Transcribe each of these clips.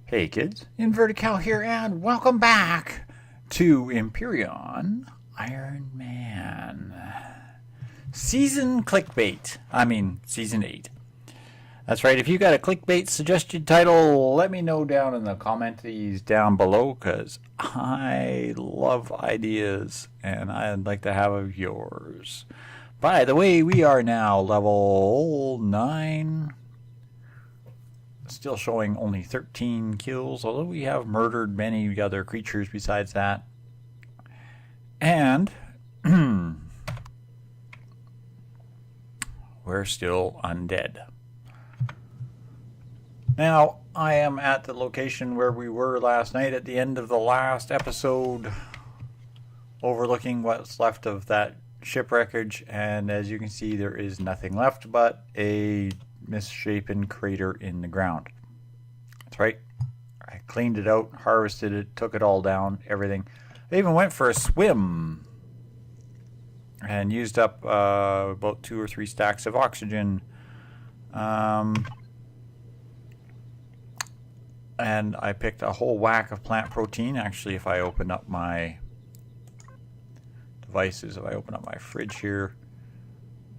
Hey kids, Invertical here, and welcome back to Empyrion Ironman. Season 8. That's right, if you got a clickbait suggested title, let me know down in the comments down below, because I love ideas, and I'd like to have yours. By the way, we are now level 9. Still showing only 13 kills, although we have murdered many other creatures besides that. And we're still undead. Now, I am at the location where we were last night at the end of the last episode, overlooking what's left of that ship wreckage, and as you can see, there is nothing left but a misshapen crater in the ground. That's right. I cleaned it out, harvested it, took it all down, everything. I even went for a swim and used up about 2 or 3 stacks of oxygen. And I picked a whole whack of plant protein. Actually, if I open up my devices, if I open up my fridge here,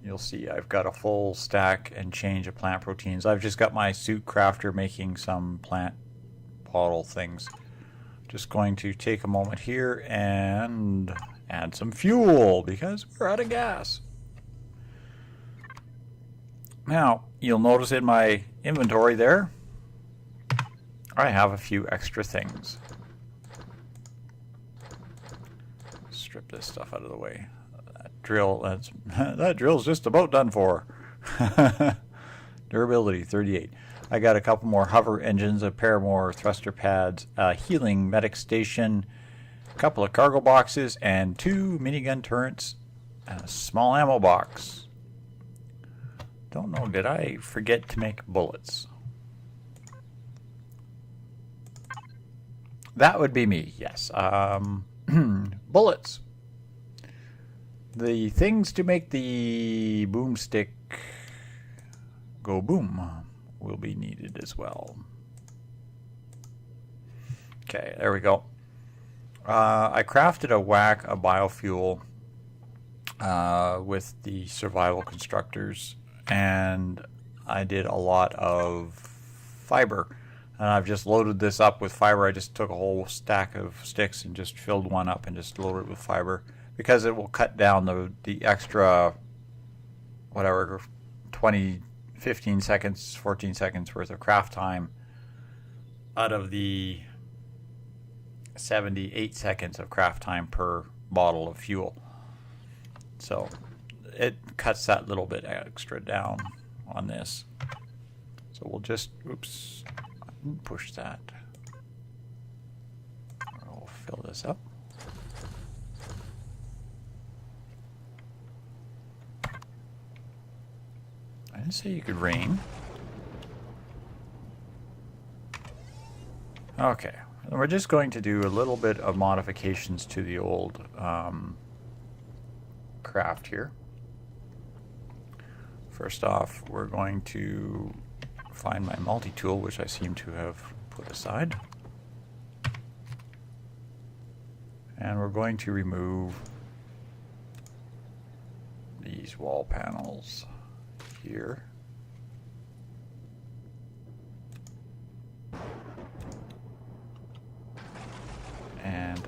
you'll see I've got a full stack and change of plant proteins. I've just got my suit crafter making some plant bottle things. Just going to take a moment here and add some fuel because we're out of gas. Now, you'll notice in my inventory there, I have a few extra things. Strip this stuff out of the way. That drill's just about done for. Durability 38. I got a couple more hover engines, a pair more thruster pads, a healing medic station, a couple of cargo boxes, and 2 minigun turrets, and a small ammo box. Don't know, did I forget to make bullets? That would be me, yes. Bullets. The things to make the boomstick go boom will be needed as well. Okay, there we go. I crafted a whack of biofuel with the survival constructors, and I did a lot of fiber. And I've just loaded this up with fiber. I just took a whole stack of sticks and just filled one up and just loaded it with fiber, because it will cut down the extra, whatever, 15 seconds, 14 seconds worth of craft time out of the 78 seconds of craft time per bottle of fuel. So it cuts that little bit extra down on this. So we'll just, oops, push that. We'll fill this up. I didn't say you could rain. Okay, we're just going to do a little bit of modifications to the old craft here. First off, we're going to find my multi-tool, which I seem to have put aside. And we're going to remove these wall panels here. And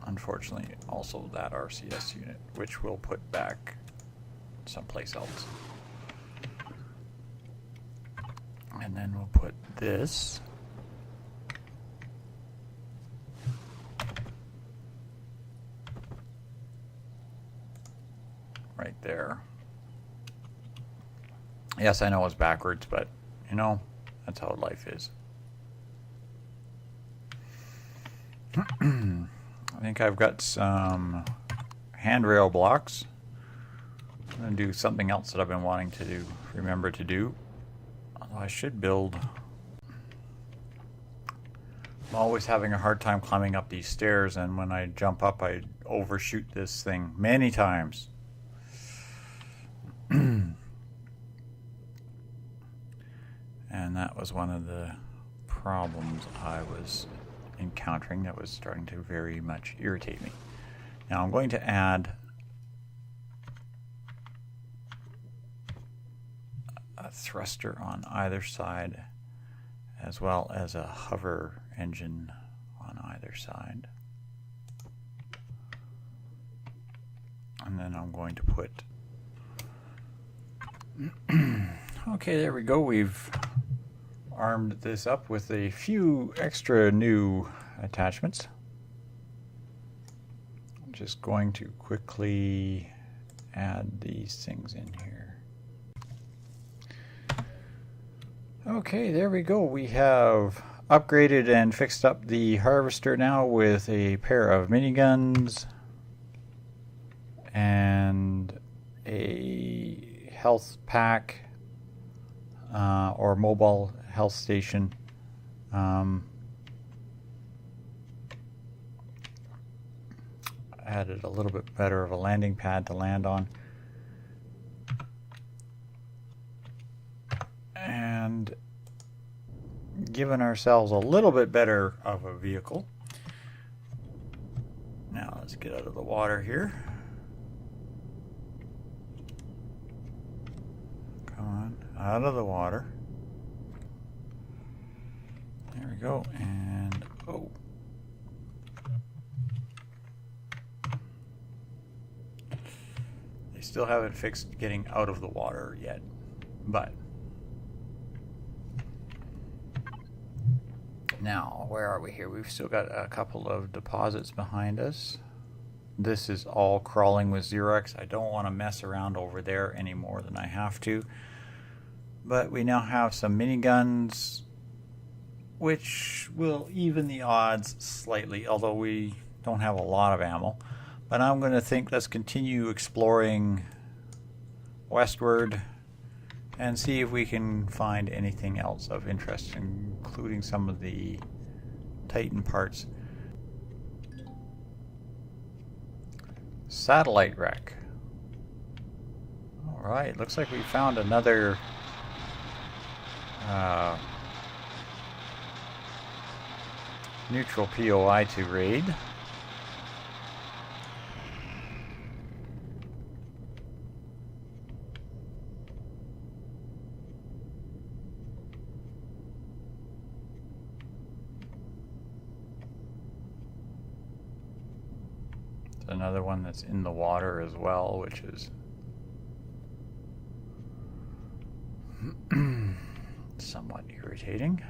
unfortunately also that RCS unit, which we'll put back someplace else. And then we'll put this right there. Yes, I know it's backwards, but you know, that's how life is. I think I've got some handrail blocks. I'm going to do something else that I've been wanting to remember to do. Although I should build. I'm always having a hard time climbing up these stairs, and when I jump up, I overshoot this thing many times. And that was one of the problems I was encountering that was starting to very much irritate me. Now I'm going to add a thruster on either side, as well as a hover engine on either side. And then I'm going to put okay, there we go. We've armed this up with a few extra new attachments. I'm just going to quickly add these things in here. Okay, there we go. We have upgraded and fixed up the harvester now with a pair of miniguns and a health pack or mobile health station. Added a little bit better of a landing pad to land on. And given ourselves a little bit better of a vehicle. Now let's get out of the water here. Come on, out of the water. There we go, and oh. They still haven't fixed getting out of the water yet, but now, where are we here? We've still got a couple of deposits behind us. This is all crawling with Xerox. I don't want to mess around over there any more than I have to. But we now have some miniguns, which will even the odds slightly, although we don't have a lot of ammo. But I'm going to think let's continue exploring westward and see if we can find anything else of interest, including some of the Titan parts. Satellite wreck. Alright, looks like we found another neutral POI to raid. Another one that's in the water as well, which is somewhat irritating.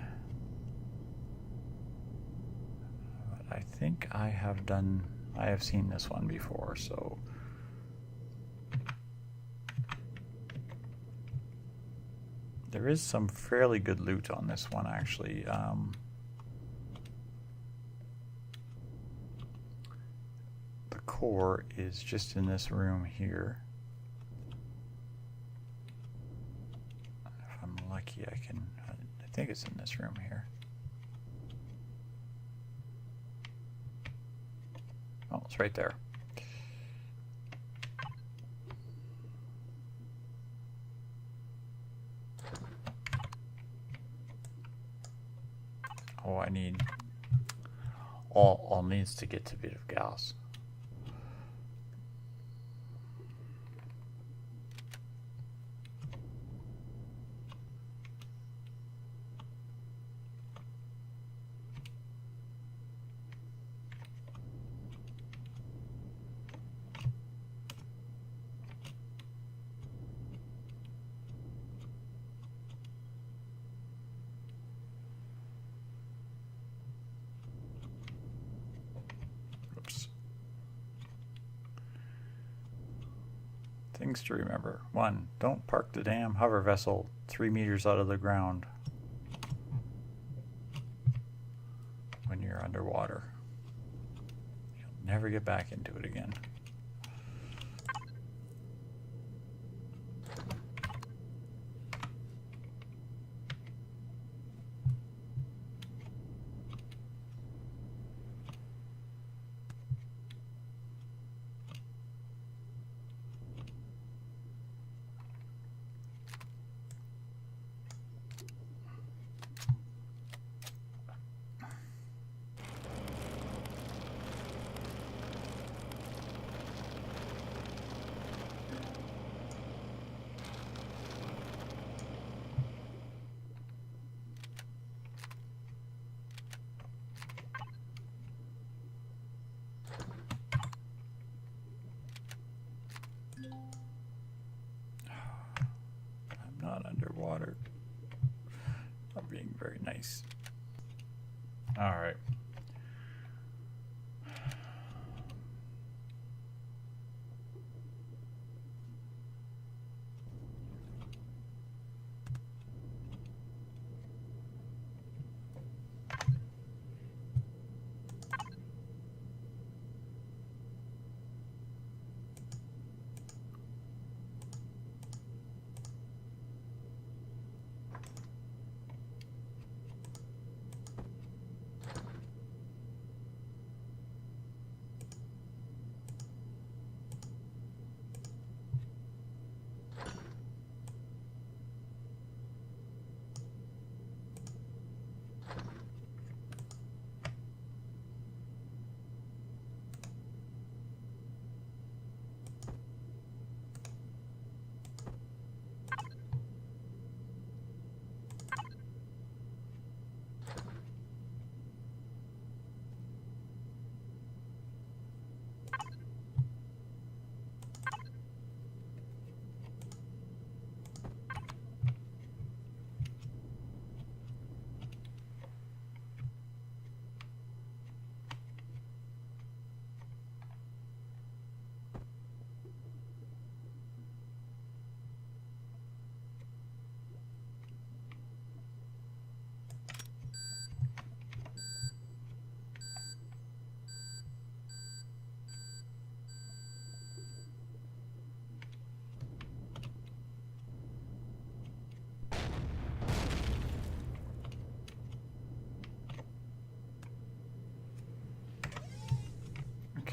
But I think I have seen this one before, so there is some fairly good loot on this one actually. Core is just in this room here. If I'm lucky, I think it's in this room here. Oh, it's right there. Oh, I need all needs to get to a bit of gas. Things to remember. 1. Don't park the damn hover vessel 3 meters out of the ground when you're underwater. You'll never get back into it again. water. I'm being very nice. All right.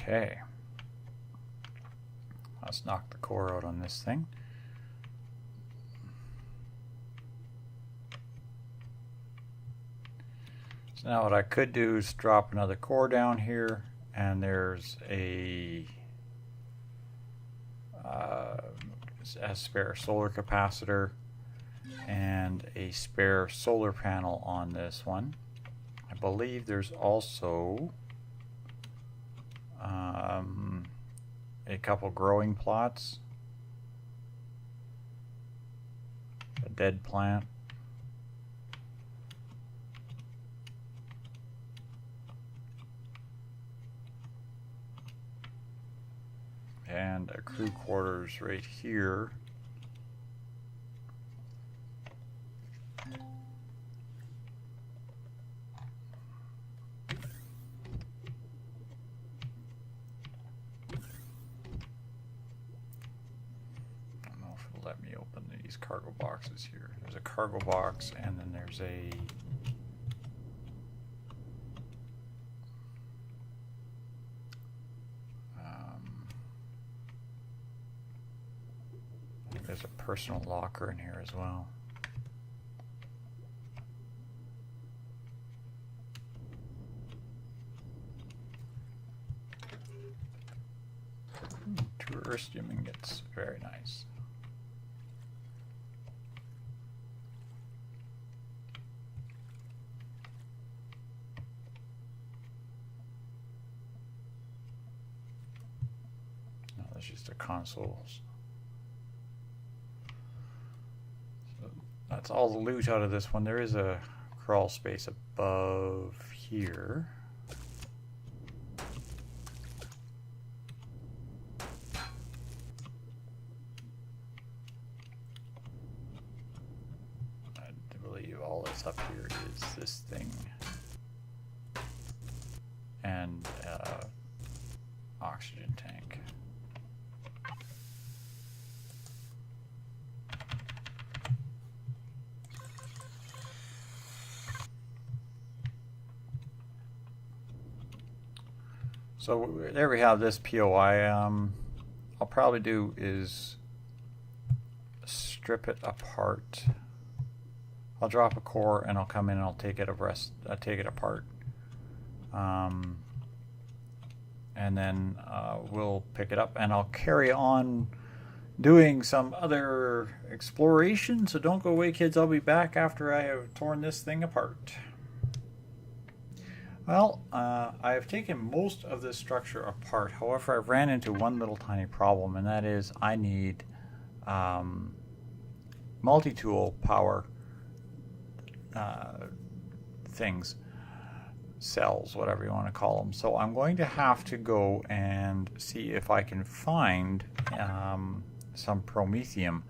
Okay, let's knock the core out on this thing. So now what I could do is drop another core down here, and there's a spare solar capacitor and a spare solar panel on this one. I believe there's also a couple growing plots, a dead plant, and a crew quarters right here. Let me open these cargo boxes here. There's a cargo box, and then there's a there's a personal locker in here as well. Two Earth-Gem ingots, very nice. That's just a console. So that's all the loot out of this one. There is a crawl space above here. I believe all that's up here is this thing and oxygen tank. So there we have this POI. I'll probably do is strip it apart. I'll drop a core and I'll come in and I'll take it apart. And then we'll pick it up and I'll carry on doing some other exploration. So don't go away, kids. I'll be back after I have torn this thing apart. Well, I have taken most of this structure apart. However, I've ran into one little tiny problem, and that is I need multi-tool power things, cells, whatever you want to call them. So I'm going to have to go and see if I can find some promethium.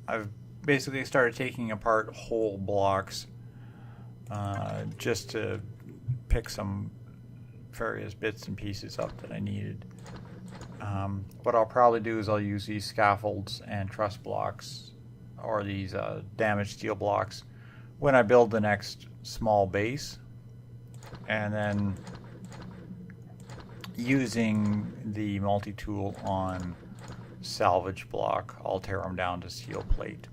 I've basically started taking apart whole blocks just to pick some various bits and pieces up that I needed. What I'll probably do is I'll use these scaffolds and truss blocks, or these damaged steel blocks, when I build the next small base, and then using the multi-tool on salvage block, I'll tear them down to steel plate.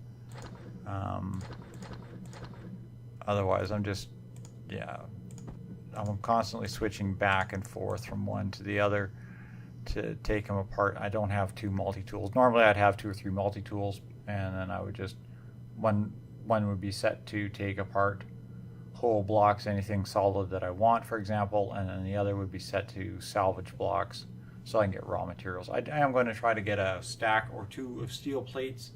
Otherwise, I'm constantly switching back and forth from one to the other to take them apart. I don't have two multi-tools. Normally I'd have 2 or 3 multi-tools, and then I would just, one would be set to take apart whole blocks, anything solid that I want, for example, and then the other would be set to salvage blocks so I can get raw materials. I am going to try to get a stack or 2 of steel plates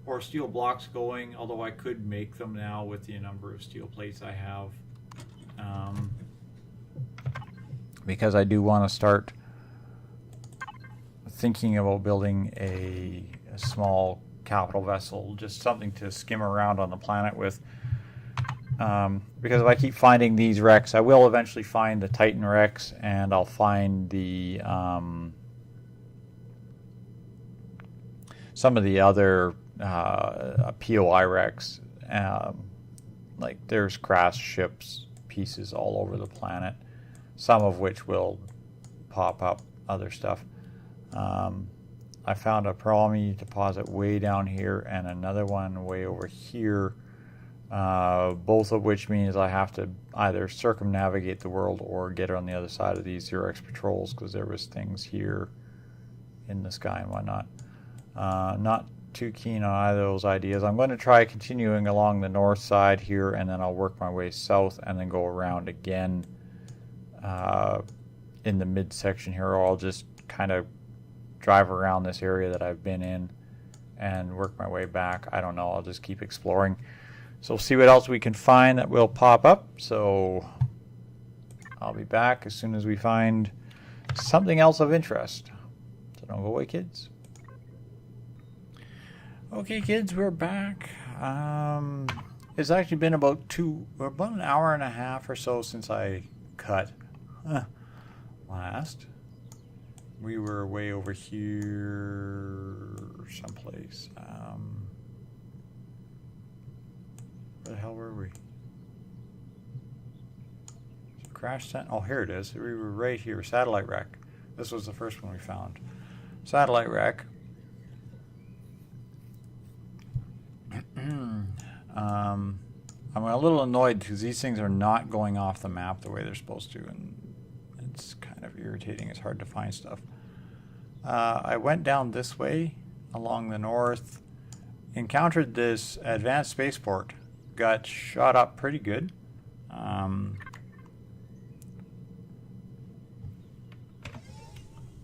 or steel blocks going, although I could make them now with the number of steel plates I have, because I do want to start thinking about building a small capital vessel, just something to skim around on the planet with. Because if I keep finding these wrecks, I will eventually find the Titan wrecks, and I'll find the some of the other POI wrecks. Like there's crash ships pieces all over the planet, some of which will pop up other stuff. I found a Promi deposit way down here and another one way over here, both of which means I have to either circumnavigate the world or get on the other side of these Xerox patrols, because there was things here in the sky and whatnot. Not too keen on either of those ideas. I'm going to try continuing along the north side here, and then I'll work my way south and then go around again in the midsection here, or I'll just kind of drive around this area that I've been in and work my way back. I don't know. I'll just keep exploring. So we'll see what else we can find that will pop up. So I'll be back as soon as we find something else of interest. So don't go away, kids. Okay, kids, we're back. It's actually been about an hour and a half or so since I cut last. We were way over here someplace. Where the hell were we? Crash center. Oh, here it is. We were right here. Satellite wreck. This was the first one we found. Satellite wreck. I'm a little annoyed because these things are not going off the map the way they're supposed to, and it's kind of irritating. It's hard to find stuff. I went down this way along the north, encountered this advanced spaceport, got shot up pretty good.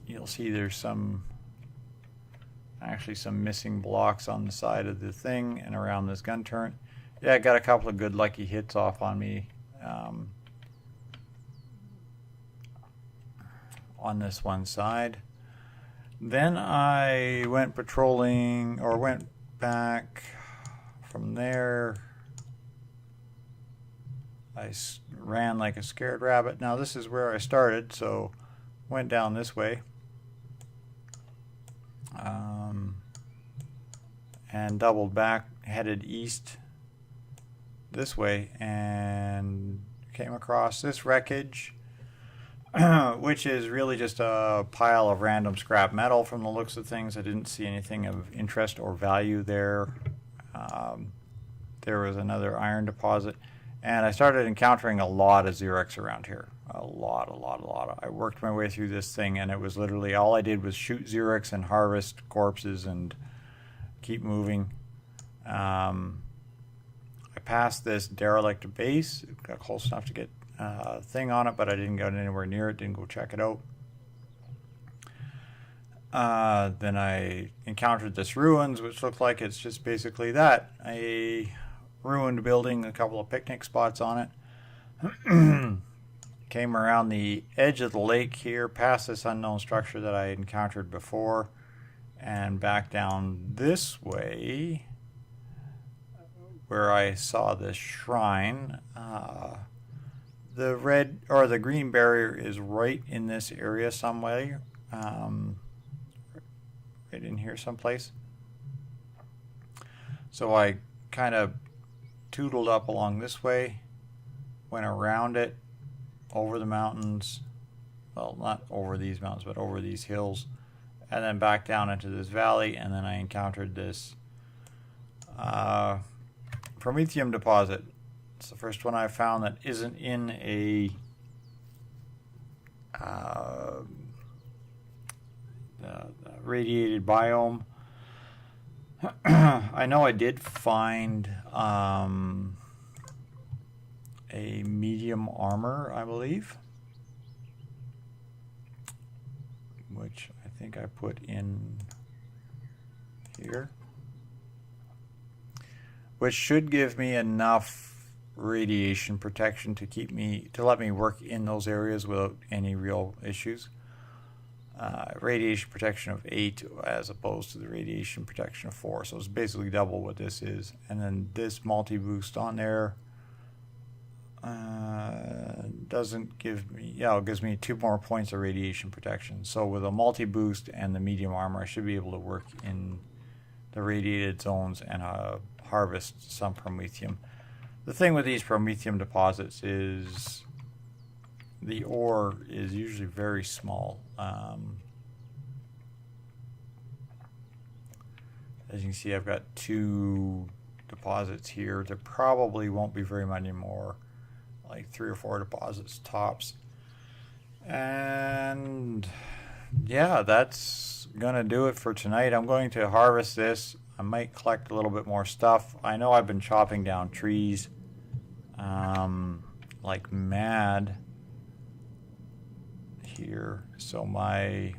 You'll see there's actually some missing blocks on the side of the thing and around this gun turret. Yeah, I got a couple of good lucky hits off on me on this one side. Then I went patrolling, or went back from there. I ran like a scared rabbit. Now this is where I started, so went down this way. And doubled back, headed east this way, and came across this wreckage, which is really just a pile of random scrap metal from the looks of things. I didn't see anything of interest or value there. There was another iron deposit, and I started encountering a lot of Xerox around here. A lot. I worked my way through this thing, and it was literally all I did was shoot Xerox and harvest corpses and keep moving. I passed this derelict base, got close enough to get a thing on it, but I didn't go anywhere near it, didn't go check it out. Then I encountered this ruins, which looked like it's just basically that. A ruined building, a couple of picnic spots on it. Came around the edge of the lake here, past this unknown structure that I encountered before, and back down this way where I saw this shrine. The red or the green barrier is right in this area some way. Right in here someplace. So I kind of tootled up along this way, went around it, over the mountains, well, not over these mountains, but over these hills, and then back down into this valley, and then I encountered this promethium deposit. It's the first one I've found that isn't in a radiated biome. I know I did find a medium armor, I believe, which I think I put in here, which should give me enough radiation protection to let me work in those areas without any real issues. Radiation protection of 8 as opposed to the radiation protection of 4, so it's basically double what this is. And then this multi-boost on there doesn't give me, it gives me 2 more points of radiation protection. So with a multi-boost and the medium armor, I should be able to work in the radiated zones and harvest some promethium. The thing with these promethium deposits is the ore is usually very small. As you can see, I've got 2 deposits here. There probably won't be very many more, like 3 or 4 deposits tops. And yeah, that's gonna do it for tonight. I'm going to harvest this. I might collect a little bit more stuff. I know I've been chopping down trees like mad here, so my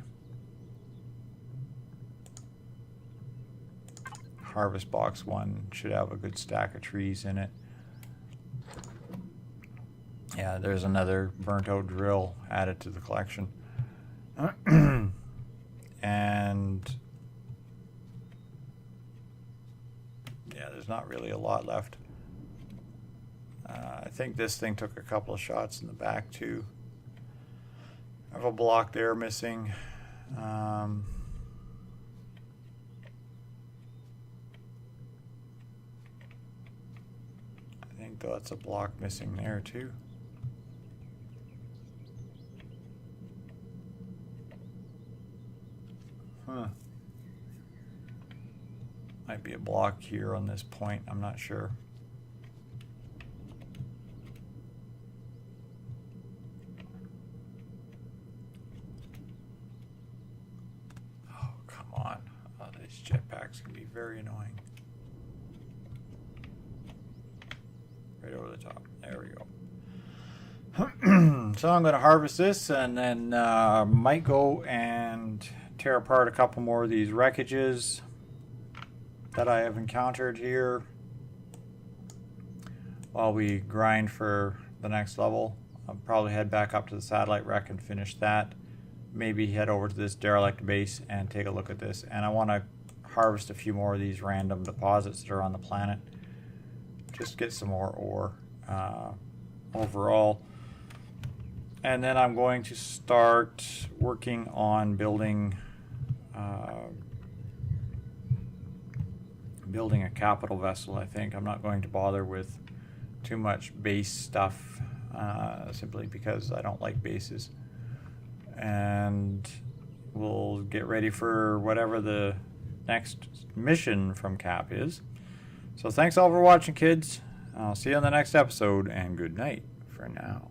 harvest box 1 should have a good stack of trees in it. Yeah, there's another burnt out drill added to the collection. And yeah, there's not really a lot left. I think this thing took a couple of shots in the back too. I have a block there missing. I think that's a block missing there too. Might be a block here on this point, I'm not sure. Oh, come on. Oh, these jetpacks can be very annoying. Right over the top. There we go. So I'm going to harvest this and then might go and tear apart a couple more of these wreckages that I have encountered here while we grind for the next level. I'll probably head back up to the satellite wreck and finish that. Maybe head over to this derelict base and take a look at this. And I want to harvest a few more of these random deposits that are on the planet. Just get some more ore overall. And then I'm going to start working on building a capital vessel, I think. I'm not going to bother with too much base stuff, simply because I don't like bases. And we'll get ready for whatever the next mission from Cap is. So thanks all for watching, kids. I'll see you on the next episode, and good night for now.